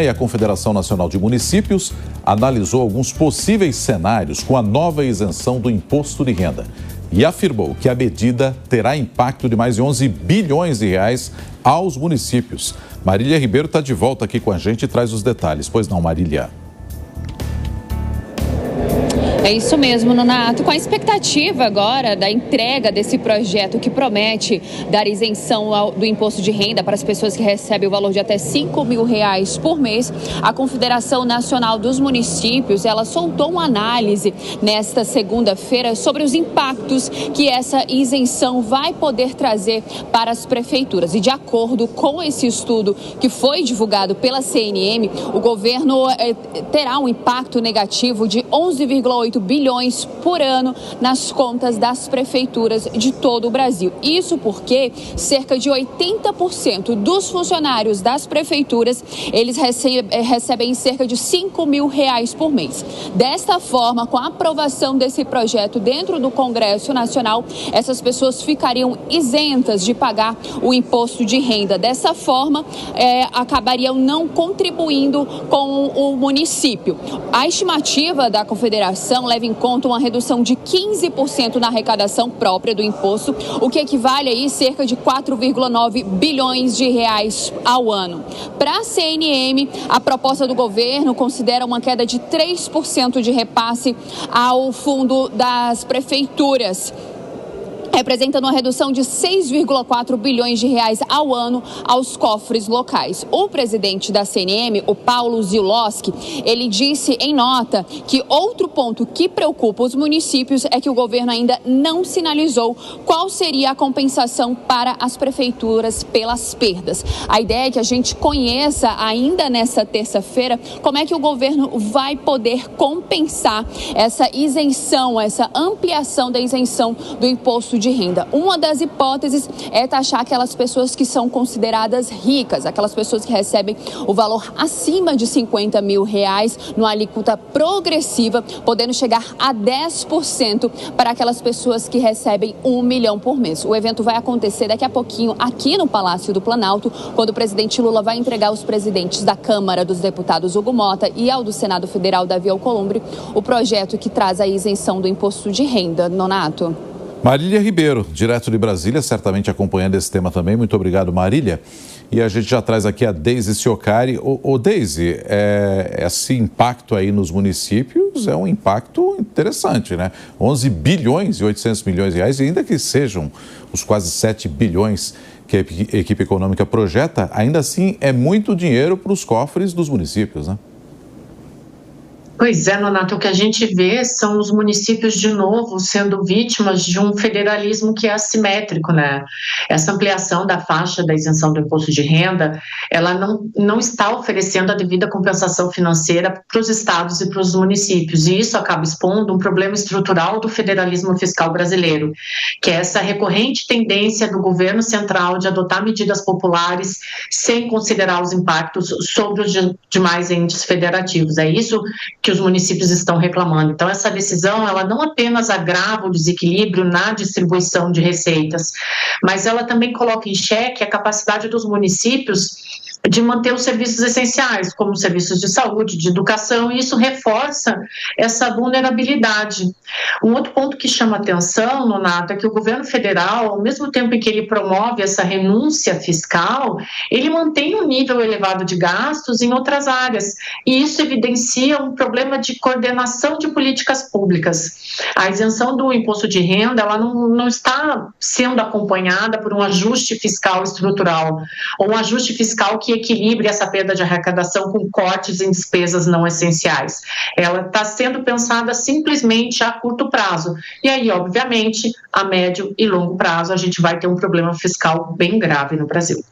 E a Confederação Nacional de Municípios analisou alguns possíveis cenários com a nova isenção do imposto de renda e afirmou que a medida terá impacto de mais de 11 bilhões de reais aos municípios. Marília Ribeiro está de volta aqui com a gente e traz os detalhes. Pois não, Marília? É isso mesmo, Nonato. Com a expectativa agora da entrega desse projeto que promete dar isenção do imposto de renda para as pessoas que recebem o valor de até R$5 mil por mês, a Confederação Nacional dos Municípios, ela soltou uma análise nesta segunda-feira sobre os impactos que essa isenção vai poder trazer para as prefeituras. E de acordo com esse estudo que foi divulgado pela CNM, o governo terá um impacto negativo de 11,8 bilhões por ano nas contas das prefeituras de todo o Brasil. Isso porque cerca de 80% dos funcionários das prefeituras, eles recebem cerca de R$5 mil por mês. Desta forma, com a aprovação desse projeto dentro do Congresso Nacional, essas pessoas ficariam isentas de pagar o imposto de renda. Dessa forma, acabariam não contribuindo com o município. A estimativa da Confederação leva em conta uma redução de 15% na arrecadação própria do imposto, o que equivale aí cerca de 4,9 bilhões de reais ao ano. Para a CNM, a proposta do governo considera uma queda de 3% de repasse ao fundo das prefeituras, representando uma redução de 6,4 bilhões de reais ao ano aos cofres locais. O presidente da CNM, o Paulo Zilowski, ele disse em nota que outro ponto que preocupa os municípios é que o governo ainda não sinalizou qual seria a compensação para as prefeituras pelas perdas. A ideia é que a gente conheça ainda nessa terça-feira como é que o governo vai poder compensar essa isenção, essa ampliação da isenção do imposto de renda. Uma das hipóteses é taxar aquelas pessoas que são consideradas ricas, aquelas pessoas que recebem o valor acima de R$50 mil numa alíquota progressiva, podendo chegar a 10% para aquelas pessoas que recebem R$1 milhão por mês. O evento vai acontecer daqui a pouquinho aqui no Palácio do Planalto, quando o presidente Lula vai entregar aos presidentes da Câmara dos Deputados, Hugo Mota, e ao do Senado Federal, Davi Alcolumbre, o projeto que traz a isenção do imposto de renda. Nonato. Marília Ribeiro, direto de Brasília, certamente acompanhando esse tema também. Muito obrigado, Marília. E a gente já traz aqui a Deise Ciocari. Deise, esse impacto aí nos municípios é um impacto interessante, né? 11 bilhões e 800 milhões de reais, e ainda que sejam os quase 7 bilhões que a equipe econômica projeta, ainda assim é muito dinheiro para os cofres dos municípios, né? Pois é, Nonato, o que a gente vê são os municípios, de novo, sendo vítimas de um federalismo que é assimétrico, né? Essa ampliação da faixa da isenção do imposto de renda, ela não está oferecendo a devida compensação financeira para os estados e para os municípios, e isso acaba expondo um problema estrutural do federalismo fiscal brasileiro, que é essa recorrente tendência do governo central de adotar medidas populares sem considerar os impactos sobre os demais entes federativos. É isso que os municípios estão reclamando. Então, essa decisão, ela não apenas agrava o desequilíbrio na distribuição de receitas, mas ela também coloca em xeque a capacidade dos municípios de manter os serviços essenciais, como os serviços de saúde, de educação, e isso reforça essa vulnerabilidade. Um outro ponto que chama atenção, Nonato, é que o governo federal, ao mesmo tempo em que ele promove essa renúncia fiscal, ele mantém um nível elevado de gastos em outras áreas, e isso evidencia um problema de coordenação de políticas públicas. A isenção do imposto de renda, ela não está sendo acompanhada por um ajuste fiscal estrutural, ou um ajuste fiscal que equilibre essa perda de arrecadação com cortes em despesas não essenciais. Ela está sendo pensada simplesmente a curto prazo. E aí, obviamente, a médio e longo prazo, a gente vai ter um problema fiscal bem grave no Brasil.